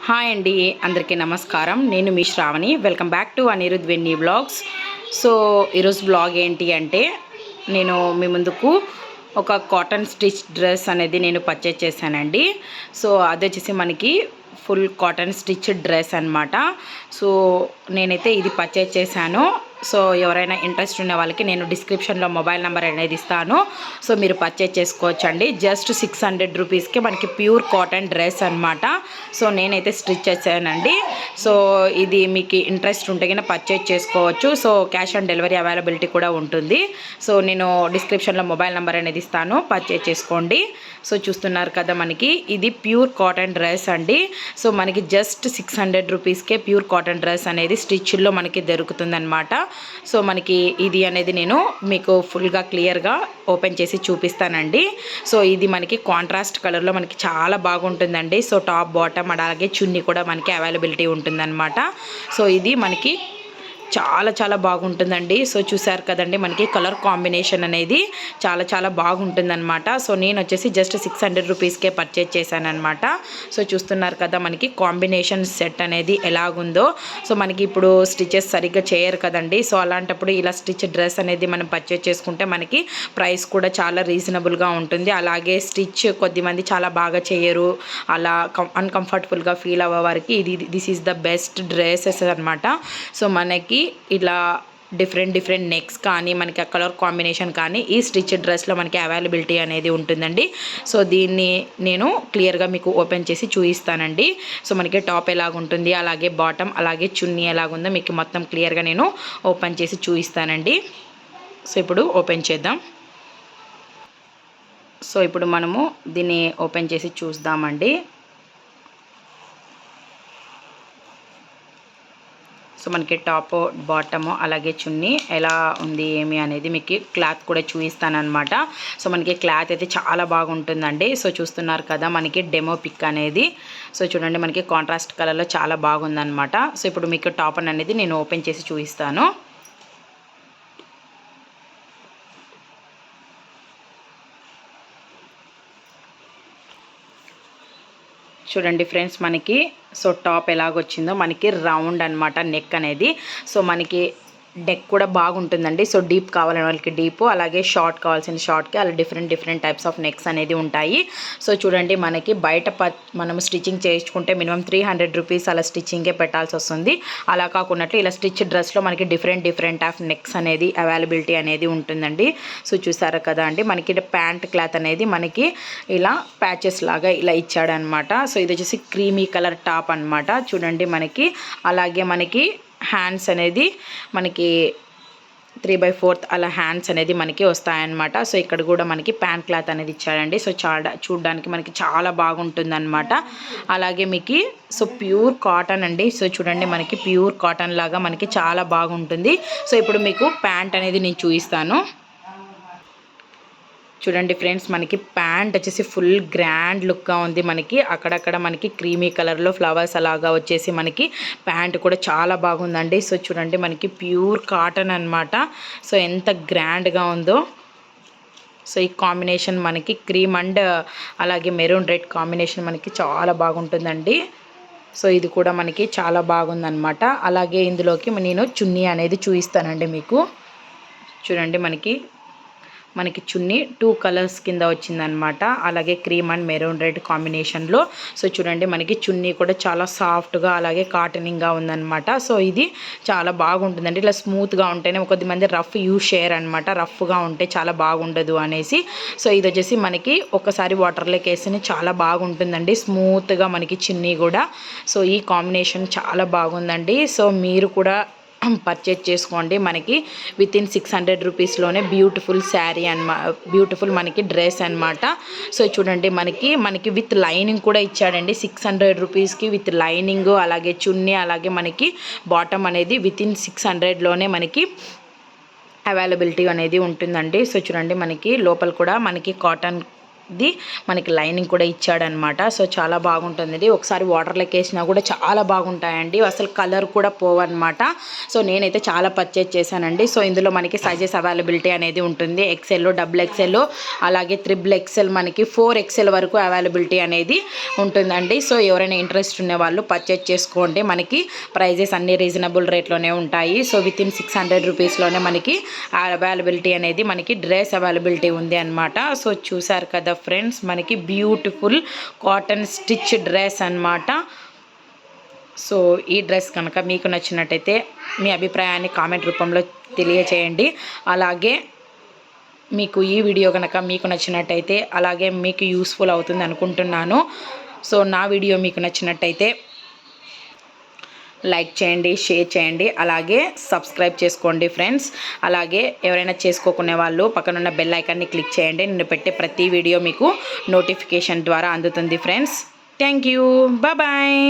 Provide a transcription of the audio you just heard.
Hi అండి, అందరికీ నమస్కారం. నేను మీ Shravani. Welcome back to Anirudh వెన్నీ వ్లాగ్స్. సో ఈరోజు వ్లాగ్ ఏంటి అంటే, నేను మీ ముందుకు ఒక కాటన్ స్టిచ్ డ్రెస్ అనేది నేను పర్చేజ్ చేశానండి. సో అది వచ్చేసి మనకి ఫుల్ కాటన్ స్టిచ్ డ్రెస్ అనమాట. సో నేనైతే ఇది పర్చేజ్ చేశాను. సో ఎవరైనా ఇంట్రెస్ట్ ఉన్న వాళ్ళకి నేను డిస్క్రిప్షన్లో మొబైల్ నెంబర్ అనేది ఇస్తాను. సో మీరు పర్చేజ్ చేసుకోవచ్చండి. జస్ట్ 600 రూపీస్కి మనకి ప్యూర్ కాటన్ డ్రెస్ అనమాట. సో నేనైతే స్టిచ్ చేశానండి. సో ఇది మీకు ఇంట్రెస్ట్ ఉంటే కన్నా పర్చేజ్ చేసుకోవచ్చు. So cash on delivery availability కూడా ఉంటుంది. సో నేను డిస్క్రిప్షన్లో మొబైల్ నెంబర్ అనేది ఇస్తాను, పర్చేజ్ చేసుకోండి. సో చూస్తున్నారు కదా, మనకి ఇది ప్యూర్ కాటన్ డ్రెస్ అండి. సో మనకి జస్ట్ 600 రూపీస్కే ప్యూర్ కాటన్ డ్రెస్ అనేది స్టిచ్లో మనకి దొరుకుతుందన్నమాట. సో మనకి ఇది అనేది నేను మీకు ఫుల్గా క్లియర్గా ఓపెన్ చేసి చూపిస్తానండి. సో ఇది మనకి కాంట్రాస్ట్ కలర్లో మనకి చాలా బాగుంటుందండి. సో టాప్ బాటమ్ అలాగే చున్నీ కూడా మనకి అవైలబిలిటీ ఉంటుందన్నమాట. సో ఇది మనకి చాలా బాగుంటుందండి. సో చూసారు కదండి, మనకి కలర్ కాంబినేషన్ అనేది చాలా బాగుంటుందన్నమాట. సో నేను వచ్చేసి జస్ట్ 600 రూపీస్కే పర్చేజ్ చేశానమాట. సో చూస్తున్నారు కదా, మనకి కాంబినేషన్ సెట్ అనేది ఎలాగుందో. సో మనకి ఇప్పుడు స్టిచెస్ సరిగ్గా చేయరు కదండి. సో అలాంటప్పుడు ఇలా స్టిచ్ డ్రెస్ అనేది మనం పర్చేజ్ చేసుకుంటే మనకి ప్రైస్ కూడా చాలా రీజనబుల్గా ఉంటుంది. అలాగే స్టిచ్ కొద్దిమంది చాలా బాగా చేయరు, అలా అన్కంఫర్టబుల్గా ఫీల్ అవ్వే వారికి this is the best dresses అనమాట. సో మనకి ఇలా డిఫరెంట్ నెక్స్ కానీ మనకి ఆ కలర్ కాంబినేషన్ కానీ ఈ స్టిచ్ డ్రెస్లో మనకి అవైలబిలిటీ అనేది ఉంటుందండి. సో దీన్ని నేను క్లియర్గా మీకు ఓపెన్ చేసి చూపిస్తానండి. సో మనకి టాప్ ఎలాగుంటుంది, అలాగే బాటమ్, అలాగే చున్నీ ఎలాగుందో మీకు మొత్తం క్లియర్గా నేను ఓపెన్ చేసి చూపిస్తానండి. సో ఇప్పుడు ఓపెన్ చేద్దాం. సో ఇప్పుడు మనము దీన్ని ఓపెన్ చేసి చూద్దామండి. సో మనకి టాప్ బాటము అలాగే చున్నీ ఎలా ఉంది ఏమి అనేది మీకు క్లాత్ కూడా చూపిస్తానమాట. సో మనకి క్లాత్ అయితే చాలా బాగుంటుందండి. సో చూస్తున్నారు కదా, మనకి డెమో పిక్ అనేది. సో చూడండి, మనకి కాంట్రాస్ట్ కలర్లో చాలా బాగుందన్నమాట. సో ఇప్పుడు మీకు టాప్ అనేది నేను ఓపెన్ చేసి చూపిస్తాను. చూడండి ఫ్రెండ్స్, మనకి సో టాప్ ఎలాగొచ్చిందో మనకి రౌండ్ అనమాట నెక్ అనేది. సో మనకి నెక్ కూడా బాగుంటుందండి. సో డీప్ కావాలని వాళ్ళకి డీప్, అలాగే షార్ట్ కావాల్సిన షార్ట్కి అలా డిఫరెంట్ టైప్స్ ఆఫ్ నెక్స్ అనేది ఉంటాయి. సో చూడండి, మనకి బయట మనం స్టిచ్చింగ్ చేయించుకుంటే మినిమం 300 రూపీస్ అలా స్టిచ్చింగే పెట్టాల్సి వస్తుంది. అలా కాకున్నట్లు ఇలా స్టిచ్ డ్రెస్లో మనకి డిఫరెంట్ ఆఫ్ నెక్స్ అనేది అవైలబిలిటీ అనేది ఉంటుందండి. సో చూసారా కదా అండి, మనకి ప్యాంట్ క్లాత్ అనేది మనకి ఇలా ప్యాచెస్ లాగా ఇలా ఇచ్చాడనమాట. సో ఇది వచ్చేసి క్రీమీ కలర్ టాప్ అనమాట. చూడండి మనకి, అలాగే మనకి హ్యాండ్స్ అనేది మనకి 3/4 అలా హ్యాండ్స్ అనేది మనకి వస్తాయన్నమాట. సో ఇక్కడ కూడా మనకి ప్యాంట్ క్లాత్ అనేది ఇచ్చాడండి. సో చూడడానికి మనకి చాలా బాగుంటుందన్నమాట. అలాగే మీకు సో ప్యూర్ కాటన్ అండి. సో చూడండి, మనకి ప్యూర్ కాటన్ లాగా మనకి చాలా బాగుంటుంది. సో ఇప్పుడు మీకు ప్యాంట్ అనేది నేను చూపిస్తాను. చూడండి ఫ్రెండ్స్, మనకి ప్యాంట్ వచ్చేసి ఫుల్ గ్రాండ్ లుక్గా ఉంది. మనకి అక్కడక్కడ మనకి క్రీమీ కలర్లో ఫ్లవర్స్ అలాగా వచ్చేసి మనకి ప్యాంట్ కూడా చాలా బాగుందండి. సో చూడండి, మనకి ప్యూర్ కాటన్ అనమాట. సో ఎంత గ్రాండ్గా ఉందో. సో ఈ కాంబినేషన్ మనకి క్రీమ్ అండ్ అలాగే మెరూన్ రెడ్ కాంబినేషన్ మనకి చాలా బాగుంటుందండి. సో ఇది కూడా మనకి చాలా బాగుందన్నమాట. అలాగే ఇందులోకి నేను చున్నీ అనేది చూపిస్తానండి మీకు. చూడండి, మనకి చున్నీ 2 కలర్స్ కింద వచ్చిందనమాట. అలాగే క్రీమ్ అండ్ మెరూన్ రెడ్ కాంబినేషన్లో. సో చూడండి, మనకి చున్నీ కూడా చాలా సాఫ్ట్గా అలాగే కాటనింగ్గా ఉందన్నమాట. సో ఇది చాలా బాగుంటుందండి. ఇట్లా స్మూత్గా ఉంటేనే, కొద్దిమంది రఫ్ యూజ్ చేయరు అనమాట, రఫ్గా ఉంటే చాలా బాగుండదు అనేసి. సో ఇది వచ్చేసి మనకి ఒకసారి వాటర్లోకి వేస్తేనే చాలా బాగుంటుందండి, స్మూత్గా మనకి చున్నీ కూడా. సో ఈ కాంబినేషన్ చాలా బాగుందండి. సో మీరు కూడా పర్చేజ్ చేసుకోండి. మనకి వితిన్ 600 రూపీస్లోనే బ్యూటిఫుల్ శారీ బ్యూటిఫుల్ మనకి డ్రెస్ అనమాట. సో చూడండి, మనకి విత్ లైనింగ్ కూడా ఇచ్చాడండి. 600 రూపీస్కి విత్ లైనింగ్, అలాగే చున్నీ, అలాగే మనకి బాటమ్ అనేది వితిన్ 600లోనే మనకి అవైలబిలిటీ అనేది ఉంటుందండి. సో చూడండి, మనకి లోపల కూడా మనకి కాటన్ మనకి లైనింగ్ కూడా ఇచ్చాడనమాట. సో చాలా బాగుంటుంది. ఒకసారి వాటర్లోకి వేసినా కూడా చాలా బాగుంటాయండి, అసలు కలర్ కూడా పోవన్నమాట. సో నేనైతే చాలా పర్చేజ్ చేశానండి. సో ఇందులో మనకి సైజెస్ అవైలబిలిటీ అనేది ఉంటుంది. ఎక్సెల్, డబుల్ ఎక్సెల్, అలాగే త్రిబుల్ ఎక్సెల్, మనకి 4XL వరకు అవైలబిలిటీ అనేది ఉంటుందండి. సో ఎవరైనా ఇంట్రెస్ట్ ఉన్న వాళ్ళు పర్చేజ్ చేసుకోండి. మనకి ప్రైజెస్ అన్ని రీజనబుల్ రేట్లోనే ఉంటాయి. సో వితిన్ 600 రూపీస్లోనే మనకి అవైలబిలిటీ అనేది మనకి డ్రెస్ అవైలబిలిటీ ఉంది అనమాట. సో చూసారు కదా ఫ్రెండ్స్, మనకి బ్యూటిఫుల్ కాటన్ స్టిచ్ డ్రెస్ అనమాట. సో ఈ డ్రెస్ కనుక మీకు నచ్చినట్టయితే మీ అభిప్రాయాన్ని కామెంట్ రూపంలో తెలియచేయండి. అలాగే మీకు ఈ వీడియో కనుక మీకు నచ్చినట్టయితే, అలాగే మీకు యూస్ఫుల్ అవుతుంది అనుకుంటున్నాను. సో నా వీడియో మీకు నచ్చినట్టయితే లైక్ చేయండి, షేర్ చేయండి, అలాగే సబ్స్క్రైబ్ చేసుకోండి ఫ్రెండ్స్. అలాగే ఎవరైనా చేసుకోకునే వాళ్ళు పక్కనున్న బెల్ ఐకాన్ని క్లిక్ చేయండి. నేను పెట్టే ప్రతి వీడియో మీకు నోటిఫికేషన్ ద్వారా అందుతుంది ఫ్రెండ్స్. Thank you, bye.